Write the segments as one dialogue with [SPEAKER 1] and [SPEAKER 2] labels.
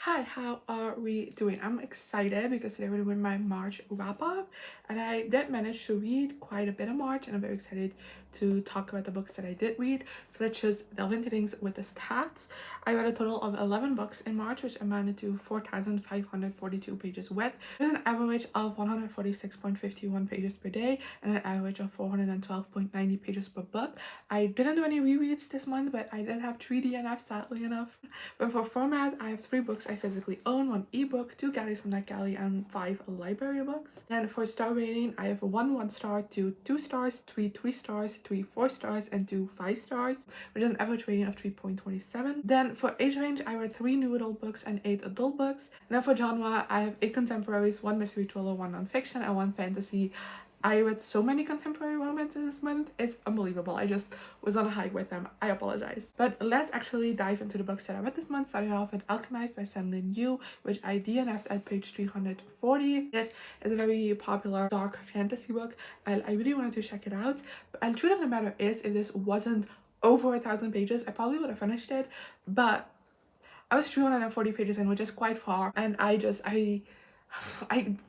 [SPEAKER 1] Hi, how are we doing? I'm excited because today we're doing my March wrap up, and I did manage to read quite a bit of March, and I'm very excited to talk about the books that I did read. So let's just delve into things with the stats. I read a total of 11 books in March, which amounted to 4,542 pages worth. There's an average of 146.51 pages per day and an average of 412.90 pages per book. I didn't do any rereads this month, but I did have 3 DNFs, sadly enough. But for format, I have 3 books I physically own, 1 ebook, 2 galleys from that galley, and 5 library books. And for star rating, I have 1 1-star, 2 2-stars, 3 3-stars, 3 4-stars, and 2 5-stars, which is an average rating of 3.27. Then for age range, I read 3 new adult books and 8 adult books. And then for genre, I have 8 contemporaries, 1 mystery thriller, 1 nonfiction, and 1 fantasy. I read so many contemporary romances this month. It's unbelievable. I just was on a high with them. I apologize. But let's actually dive into the books that I read this month, starting off with Alchemised by SenLinYu, which I DNF'd at page 340. This is a very popular dark fantasy book, and I really wanted to check it out. And the truth of the matter is, if this wasn't over 1,000 pages, I probably would have finished it, but I was 340 pages in, which is quite far, and I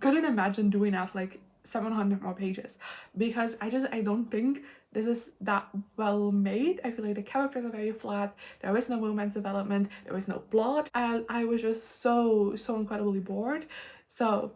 [SPEAKER 1] couldn't imagine doing that for like 700 more pages, because I don't think this is that well made. I feel like the characters are very flat, there is no romance development, there is no plot, and I was just so incredibly bored. So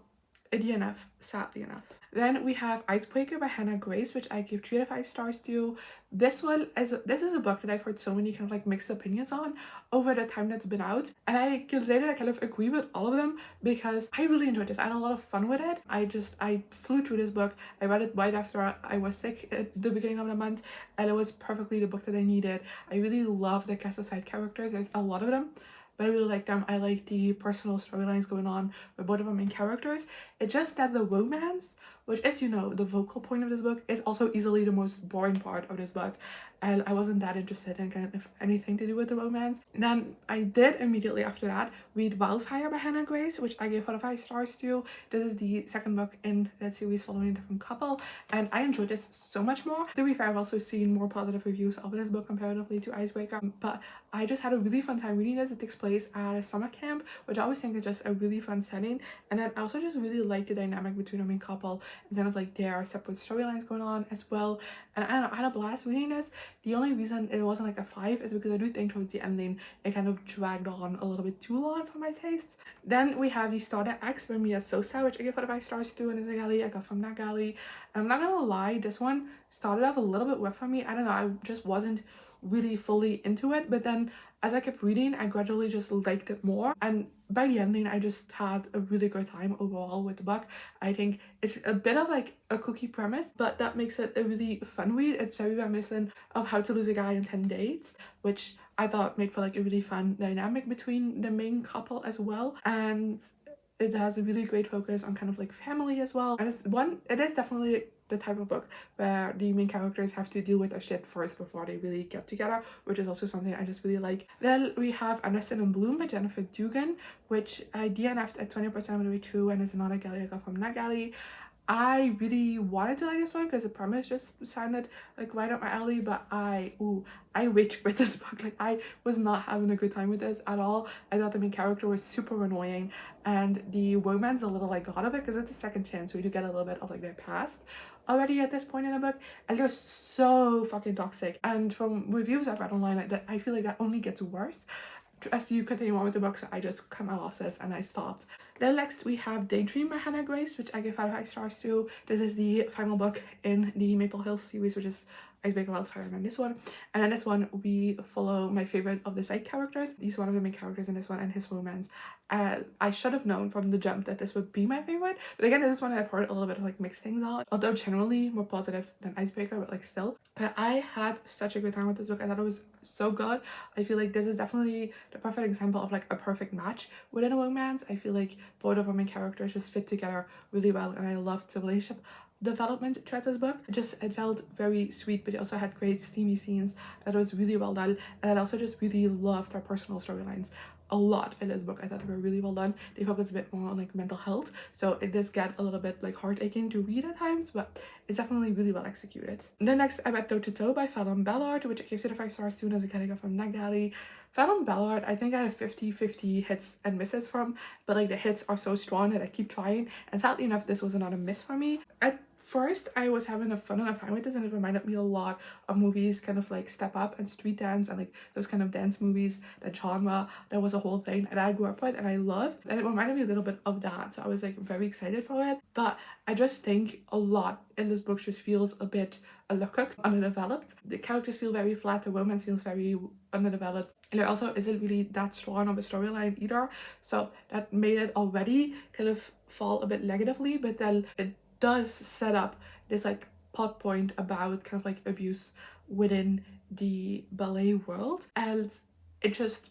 [SPEAKER 1] a DNF, sadly enough. Then we have Icebreaker by Hannah Grace, which I give 3 out of 5 stars to. This is a book that I've heard so many kind of like mixed opinions on over the time that's been out, and I can say that I kind of agree with all of them because I really enjoyed this. I had a lot of fun with it. I flew through this book. I read it right after I was sick at the beginning of the month, and it was perfectly the book that I needed. I really love the cast of side characters. There's a lot of them, but I really like them. I like the personal storylines going on with both of the main characters. It's just that the romance, which is, the vocal point of this book, is also easily the most boring part of this book, and I wasn't that interested in kind of anything to do with the romance. Then I did immediately after that read Wildfire by Hannah Grace, which I gave 4 out of 5 stars to. This is the second book in that series following a different couple, and I enjoyed this so much more. To be fair, I've also seen more positive reviews of this book comparatively to Icebreaker, but I just had a really fun time reading this. It takes place at a summer camp, which I always think is just a really fun setting, and then I also just really like the dynamic between the main couple and kind of like their separate storylines going on as well. And I don't know, I had a blast reading this. The only reason it wasn't like a 5 is because I do think towards the ending it kind of dragged on a little bit too long for my tastes. Then we have the Starter X by Mia Sosa, which I give 4 out of 5 stars to, and it's a galley I got from that galley. And I'm not gonna lie, this one started off a little bit rough for me. I don't know, I just wasn't really fully into it, but then as I kept reading, I gradually just liked it more, and by the ending I just had a really good time overall with the book. I think it's a bit of like a cookie premise, but that makes it a really fun read. It's very reminiscent of How to Lose a Guy in 10 Dates, which I thought made for like a really fun dynamic between the main couple as well, and it has a really great focus on kind of like family as well. And it is definitely the type of book where the main characters have to deal with their shit first before they really get together, which is also something I just really like. Then we have Anderson in Bloom by Jennifer Dugan, which I DNF'd at 20% of the way through, and is another galley I got from that galley. I really wanted to like this one because the premise just sounded like right up my alley, but I raged with this book. Like, I was not having a good time with this at all. I thought the main character was super annoying, and the romance a little like got of it because it's a second chance, so we do get a little bit of like their past already at this point in the book, and they're so fucking toxic. And from reviews I've read online, I feel like that only gets worse as you continue on with the book, so I just cut my losses and I stopped. Then next we have Daydream by Hannah Grace, which I give 5 out of 5 stars to. This is the final book in the Maple Hills series, which is Icebreaker, Wildfire, and this one. And in this one we follow my favorite of the side characters. He's one of the main characters in this one, and his romance. I should have known from the jump that this would be my favorite, but again, this is one I've heard a little bit of like mixed things on, although generally more positive than Icebreaker, but like still. But I had such a good time with this book. I thought it was so good. I feel like this is definitely the perfect example of like a perfect match within a romance. I feel like both of our main characters just fit together really well, and I loved the relationship development throughout this book. It felt very sweet, but it also had great steamy scenes that was really well done, and I also just really loved their personal storylines a lot in this book. I thought they were really well done. They focus a bit more on like mental health, so it does get a little bit like heart aching to read at times, but it's definitely really well executed. Then next I read Toe to Toe by Falon Ballard, which I gave 5 stars to, as a category from that galley. Falon Ballard, I think I have 50-50 hits and misses from, but like the hits are so strong that I keep trying, and sadly enough this was another miss for me. At first I was having a fun enough time with this, and it reminded me a lot of movies kind of like Step Up and Street Dance and like those kind of dance movies, that genre. That was a whole thing that I grew up with and I loved, and it reminded me a little bit of that, so I was like very excited for it. But I just think a lot in this book just feels a bit undercooked, underdeveloped. The characters feel very flat, the romance feels very underdeveloped, and there also isn't really that strong of a storyline either, so that made it already kind of fall a bit negatively. But then it does set up this like plot point about kind of like abuse within the ballet world, and it just,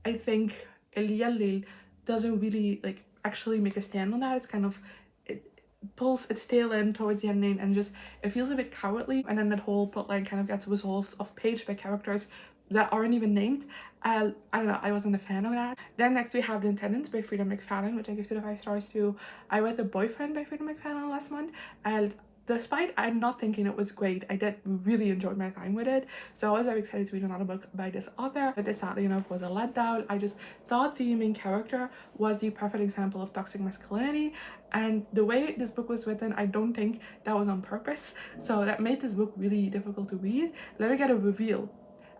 [SPEAKER 1] I think Eliel doesn't really like actually make a stand on that. It's kind of, it pulls its tail in towards the ending, and just it feels a bit cowardly, and then that whole plotline kind of gets resolved off page by characters that aren't even named. I don't know, I wasn't a fan of that. Then next we have The Tenant by Freida McFadden, which I give 2 to 5 stars to. I read The Boyfriend by Freida McFadden last month, and despite I'm not thinking it was great, I did really enjoy my time with it, so I was very excited to read another book by this author. But this sadly enough was a letdown. I just thought the main character was the perfect example of toxic masculinity, and the way this book was written, I don't think that was on purpose, so that made this book really difficult to read. Let me get a reveal.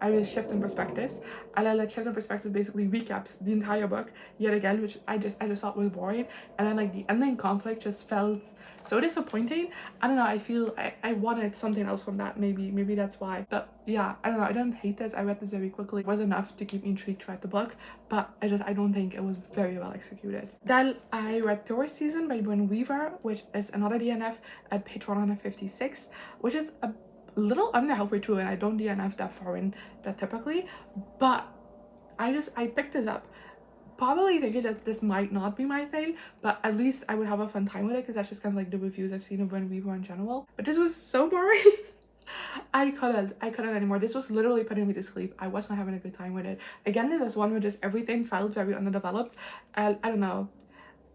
[SPEAKER 1] I will shift in perspectives, and I let shift in perspectives basically recaps the entire book yet again, which I just thought was boring. And then like the ending conflict just felt so disappointing. I don't know, I feel I wanted something else from that. Maybe that's why. But yeah, I don't know, I didn't hate this. I read this very quickly. It was enough to keep me intrigued throughout the book, but I don't think it was very well executed. Then I read Tourist Season by Brynne Weaver, which is another DNF at page 156, which is a little under halfway through, and I don't DNF that far in that typically, but I picked this up probably thinking that this might not be my thing, but at least I would have a fun time with it, because that's just kind of like the reviews I've seen of Brynne Weaver in general. But this was so boring. I couldn't anymore. This was literally putting me to sleep. I wasn't having a good time with it. Again, this is one where just everything felt very underdeveloped, and I don't know,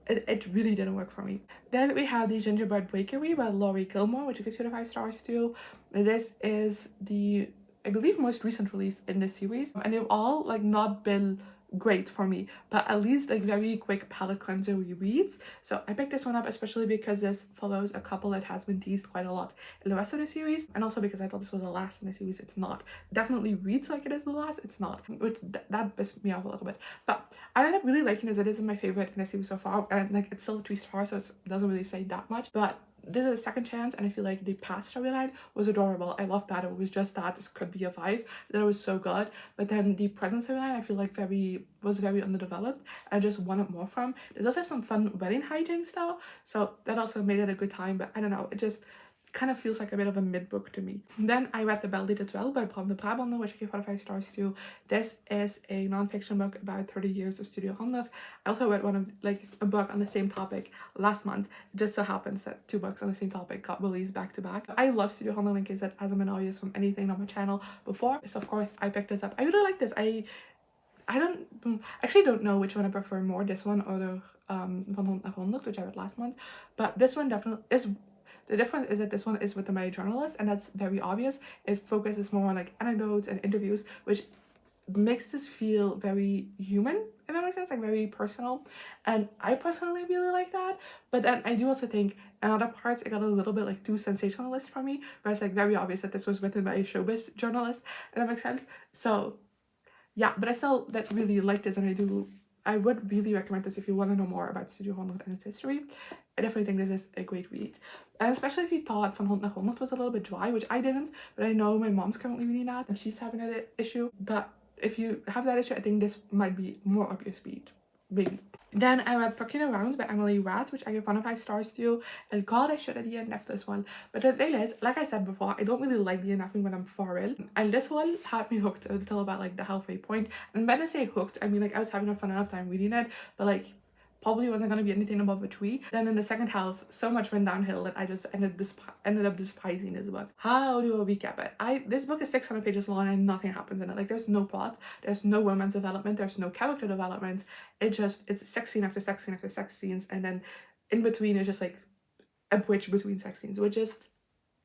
[SPEAKER 1] it really didn't work for me. Then we have the Gingerbread Bakery by Laurie Gilmore, which I give 2 to 5 stars to. This is the, I believe, most recent release in the series, and they've all like not been great for me, but at least like very quick palate cleanser rereads. So I picked this one up especially because this follows a couple that has been teased quite a lot in the rest of the series, and also because I thought this was the last in the series. It's not. It definitely reads like it is the last. It's not, which that pissed me off a little bit. But I ended up really liking this. It isn't my favorite in the series so far, and like it's still 3 stars, so it doesn't really say that much. But this is a second chance, and I feel like the past storyline was adorable. I loved that. It was just that this could be a 5. That was so good. But then the present storyline, I feel like was very underdeveloped. I just wanted more from. There's also some fun wedding hijinks though, so that also made it a good time. But I don't know, it just kind of feels like a bit of a mid-book to me. Then I read The Belle Dated Well by Bram the Brabander, which I gave 4 to 5 stars to. This is a non-fiction book about 30 years of Studio 100. I also read one of like a book on the same topic last month. It just so happens that 2 books on the same topic got released back to back. I love Studio 100 in case that hasn't been obvious from anything on my channel before, so of course I picked this up. I really like this. I actually don't know which one I prefer more, this one or the Van 100, which I read last month, but this one definitely is. The difference is that this one is with the married journalist, and that's very obvious. It focuses more on like anecdotes and interviews, which makes this feel very human, if that makes sense, like very personal. And I personally really like that. But then I do also think in other parts it got a little bit like too sensationalist for me, where it's like very obvious that this was written by a showbiz journalist, if that makes sense. So yeah, but I still really like this, and I would really recommend this if you want to know more about Studio 100 and its history. I definitely think this is a great read. And especially if you thought Van 100 was a little bit dry, which I didn't, but I know my mom's currently reading that and she's having an issue. But if you have that issue, I think this might be more up your speed. Maybe. Then I read Fucking Around by Emily Rath, which I give 1 of 5 stars to. And god, I should have DNF'd this one. But the thing is, like I said before, I don't really like DNFing when I'm foreign. And this one had me hooked until about like the halfway point. And when I say hooked, I mean like I was having a fun enough time reading it, but like probably wasn't going to be anything above a 3. Then in the second half, so much went downhill that I just ended up despising this book. How do I recap it? This book is 600 pages long and nothing happens in it. Like there's no plot, there's no romance development, there's no character development. It's sex scene after sex scene after sex scenes, and then in between is just like a bridge between sex scenes, which just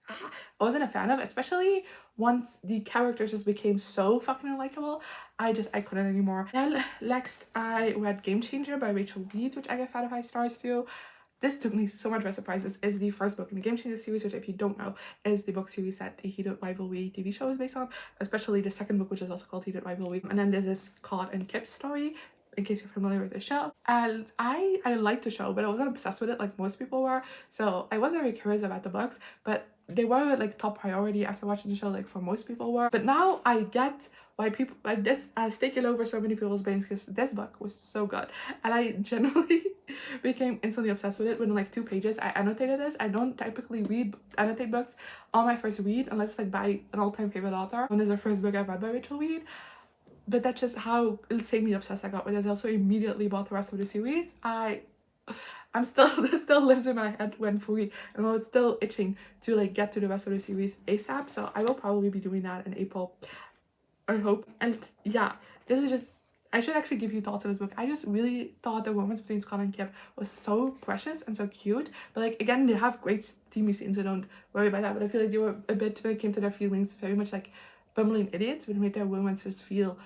[SPEAKER 1] I wasn't a fan of, especially once the characters just became so fucking unlikable. I couldn't anymore. Then next I read Game Changer by Rachel Reid, which I gave 5 out of 5 stars to. This took me so much by surprise. This is the first book in the Game Changer series, which, if you don't know, is the book series that the Heated Rivalry TV show is based on, especially the second book, which is also called Heated Rivalry. And then there's this Claude and Kip story, in case you're familiar with the show. And I liked the show, but I wasn't obsessed with it like most people were. So I was very curious about the books, but they were like top priority after watching the show, like for most people were. But now I get why people like this has taken over so many people's brains, because this book was so good and I generally became instantly obsessed with it. Within like 2 pages I annotated this. I don't typically annotate books on my first read unless it's like by an all-time favorite author, when it's the first book I've read by Rachel Reid. But that's just how insanely obsessed I got with it. I also immediately bought the rest of the series. I'm still, this still lives in my head when free, and I'm still itching to like get to the rest of the series ASAP. So I will probably be doing that in April, I hope. And yeah, this is just, I should actually give you thoughts on this book. I just really thought the romance between Scott and Kip was so precious and so cute. But like, again, they have great steamy scenes, so don't worry about that. But I feel like they were a bit, when it came to their feelings, very much like bumbling idiots, which made their romances feel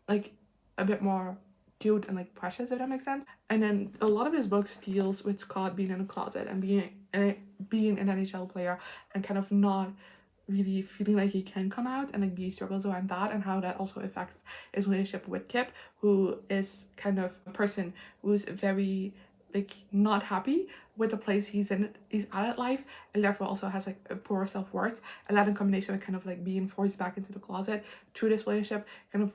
[SPEAKER 1] like a bit more cute and like precious, if that makes sense. And then a lot of this book deals with Scott being in a closet and being an NHL player and kind of not really feeling like he can come out, and like the struggles around that, and how that also affects his relationship with Kip, who is kind of a person who's very like not happy with the place he's at life, and therefore also has like a poor self-worth. And that in combination with kind of like being forced back into the closet through this relationship kind of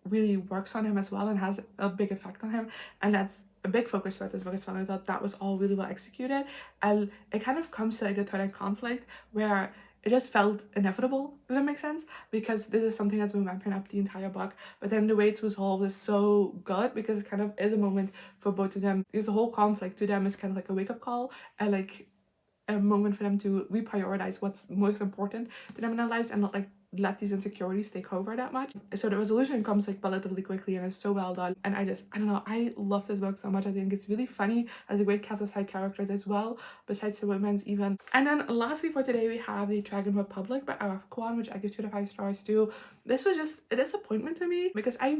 [SPEAKER 1] really works on him as well and has a big effect on him. And that's a big focus throughout this book as well. I thought that was all really well executed, and it kind of comes to like the third conflict where it just felt inevitable, if that makes sense, because this is something that's been ramping up the entire book. But then the way it's resolved is so good, because it kind of is a moment for both of them, because the whole conflict to them is kind of like a wake-up call and like a moment for them to reprioritize what's most important to them in their lives, and not like let these insecurities take over that much. So the resolution comes like relatively quickly, and it's so well done. And I don't know, I love this book so much. I think it's really funny, has a great cast of side characters as well, besides the romance even. And then lastly for today, we have The Dragon Republic by Kuang, which I give 2 out of 5 stars to. This was just a disappointment to me, because I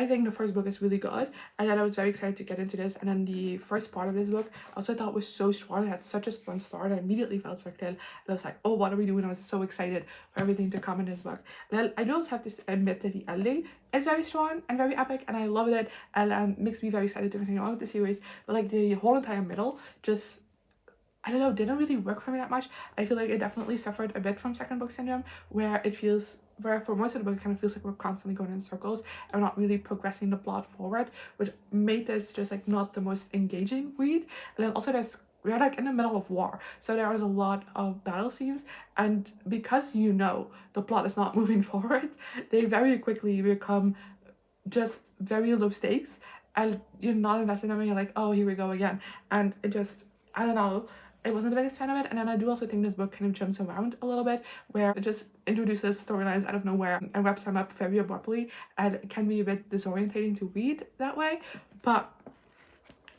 [SPEAKER 1] think the first book is really good, and then I was very excited to get into this. And then the first part of this book I also thought was so strong. It had such a strong start. I immediately felt sucked in, and I was like, oh, what are we doing? I was so excited for everything to come in this book. And I do also have to admit that the ending is very strong and very epic, and I loved it, and makes me very excited to continue on with the series. But like the whole entire middle just, I don't know, didn't really work for me that much. I feel like it definitely suffered a bit from second book syndrome, where for most of the book it kind of feels like we're constantly going in circles and we're not really progressing the plot forward, which made this just like not the most engaging read. And then also we're like in the middle of war, so there was a lot of battle scenes, and because the plot is not moving forward, they very quickly become just very low stakes, and you're not invested in them, and you're like, oh, here we go again. And it just, I don't know, I wasn't the biggest fan of it. And then I do also think this book kind of jumps around a little bit, where it just introduces storylines out of nowhere and wraps them up very abruptly, and it can be a bit disorientating to read that way. But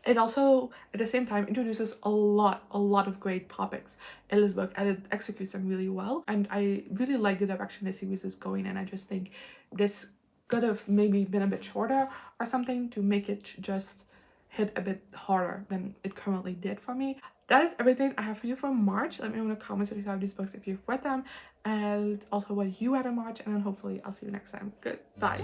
[SPEAKER 1] it also at the same time introduces a lot of great topics in this book, and it executes them really well. And I really like the direction the series is going in. I just think this could have maybe been a bit shorter or something to make it just hit a bit harder than it currently did for me. That is everything I have for you for March. Let me know in the comments if you have these books, if you've read them, and also what you read in March. And then hopefully I'll see you next time. Goodbye.